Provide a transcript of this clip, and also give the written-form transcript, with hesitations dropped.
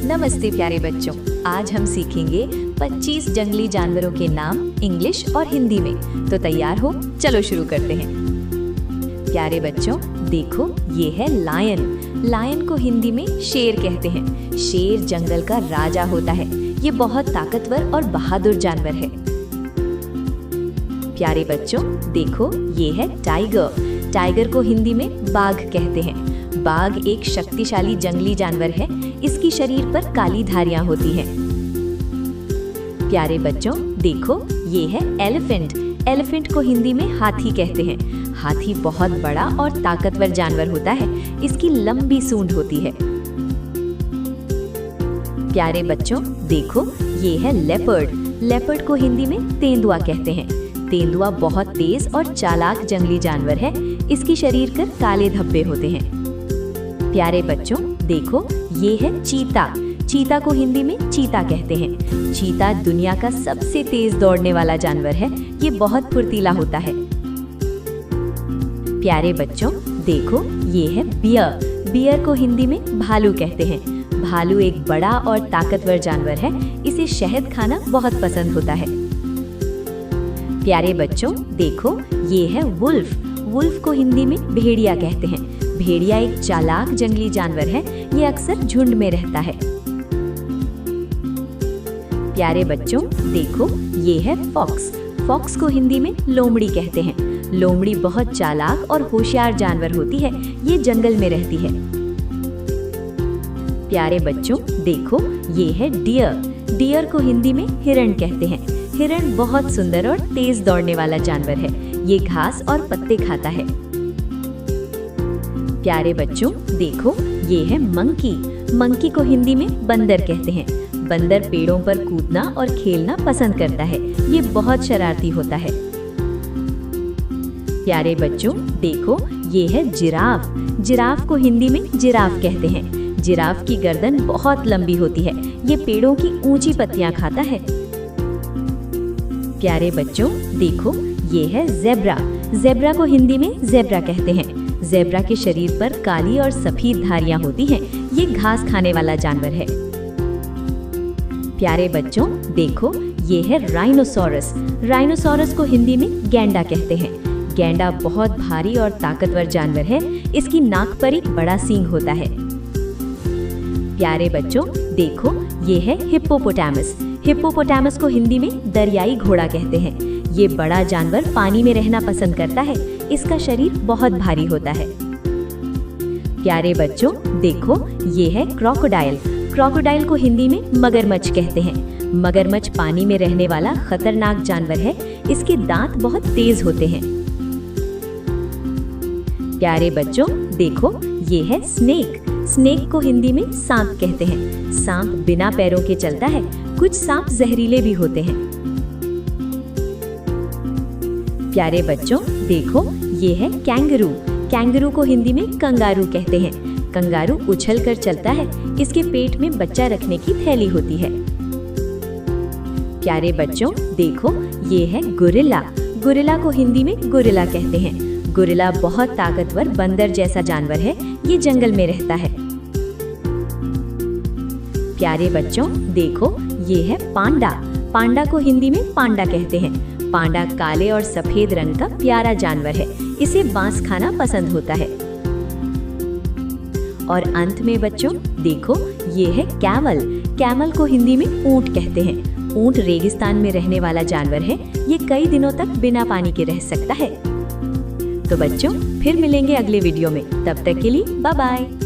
नमस्ते प्यारे बच्चों, आज हम सीखेंगे 25 जंगली जानवरों के नाम इंग्लिश और हिंदी में। तो तैयार हो? चलो शुरू करते हैं। प्यारे बच्चों, देखो ये है लायन। लायन को हिंदी में शेर कहते हैं। शेर जंगल का राजा होता है। ये बहुत ताकतवर और बहादुर जानवर है। प्यारे बच्चों, देखो ये है टाइगर। टाइगर को हिंदी में बाघ कहते हैं। बाघ एक शक्तिशाली जंगली जानवर है। इसकी शरीर पर काली धारियां होती हैं। प्यारे बच्चों, देखो ये है एलिफेंट। एलिफेंट को हिंदी में हाथी कहते हैं। हाथी बहुत बड़ा और ताकतवर जानवर होता है। इसकी लंबी सूंड होती है। प्यारे बच्चों, देखो ये है लेपर्ड। लेपर्ड को हिंदी में तेंदुआ कहते हैं। तेंदुआ बहुत तेज और चालाक जंगली जानवर है। इसकी शरीर पर काले धब्बे होते हैं। प्यारे बच्चों, देखो ये है चीता। चीता को हिंदी में चीता कहते हैं। चीता दुनिया का सबसे तेज दौड़ने वाला जानवर है। ये बहुत फुर्तीला होता है। प्यारे बच्चों, देखो ये है बियर। बियर को हिंदी में भालू कहते हैं। भालू एक बड़ा और ताकतवर जानवर है। इसे शहद खाना बहुत पसंद होता है। प्यारे बच्चों, देखो ये है वुल्फ। वुल्फ को हिंदी में भेड़िया कहते हैं। भेड़िया एक चालाक जंगली जानवर है। ये अक्सर झुंड में रहता है। प्यारे बच्चों, देखो ये है फॉक्स। फॉक्स को हिंदी में लोमड़ी कहते हैं। लोमड़ी बहुत चालाक और होशियार जानवर होती है। ये जंगल में रहती है। प्यारे बच्चों, देखो ये है डियर। डियर को हिंदी में हिरण कहते हैं। हिरण बहुत सुंदर और तेज दौड़ने वाला जानवर है। ये घास और पत्ते खाता है। प्यारे बच्चों, देखो ये है मंकी। मंकी को हिंदी में बंदर कहते हैं। बंदर पेड़ों पर कूदना और खेलना पसंद करता है। ये बहुत शरारती होता है। प्यारे बच्चों, देखो ये है जिराफ। जिराफ को हिंदी में जिराफ कहते हैं। जिराफ की गर्दन बहुत लंबी होती है। ये पेड़ों की ऊंची पत्तियां खाता है। प्यारे बच्चों, देखो ये है जेब्रा। जेब्रा को हिंदी में जेब्रा कहते हैं। जेब्रा के शरीर पर काली और सफेद धारियां होती हैं। ये घास खाने वाला जानवर है। प्यारे बच्चों, देखो ये है राइनोसोरस। राइनोसोरस को हिंदी में गैंडा कहते हैं। गैंडा बहुत भारी और ताकतवर जानवर है। इसकी नाक पर एक बड़ा सींग होता है। प्यारे बच्चों, देखो ये है हिप्पोपोटामस। हिप्पोपोटामस को हिंदी में दरियाई घोड़ा कहते हैं। ये बड़ा जानवर पानी में रहना पसंद करता है। इसका शरीर बहुत भारी होता है। प्यारे बच्चों, देखो ये है क्रोकोडाइल। क्रोकोडाइल को हिंदी में मगरमच्छ कहते हैं। मगरमच्छ पानी में रहने वाला खतरनाक जानवर है। इसके दांत बहुत तेज होते हैं। प्यारे बच्चों, देखो ये है स्नेक। स्नेक को हिंदी में सांप कहते हैं। सांप बिना पैरों के चलता है। कुछ सांप जहरीले भी होते हैं। प्यारे बच्चों, देखो ये है कैंगरू। कैंगरू को हिंदी में कंगारू कहते हैं। कंगारू उछल कर चलता है। इसके पेट में बच्चा रखने की थैली होती है। प्यारे बच्चों, देखो ये है गोरिल्ला। गोरिल्ला को हिंदी में गोरिल्ला कहते हैं। गोरिल्ला बहुत ताकतवर बंदर जैसा जानवर है। ये जंगल में रहता है। प्यारे बच्चों, देखो ये है पांडा। पांडा को हिंदी में पांडा कहते हैं। पांडा काले और सफेद रंग का प्यारा जानवर है। इसे बांस खाना पसंद होता है। और अंत में बच्चों, देखो ये है कैमल। कैमल को हिंदी में ऊंट कहते हैं। ऊंट रेगिस्तान में रहने वाला जानवर है। ये कई दिनों तक बिना पानी के रह सकता है। तो बच्चों, फिर मिलेंगे अगले वीडियो में। तब तक के लिए बाय बाय।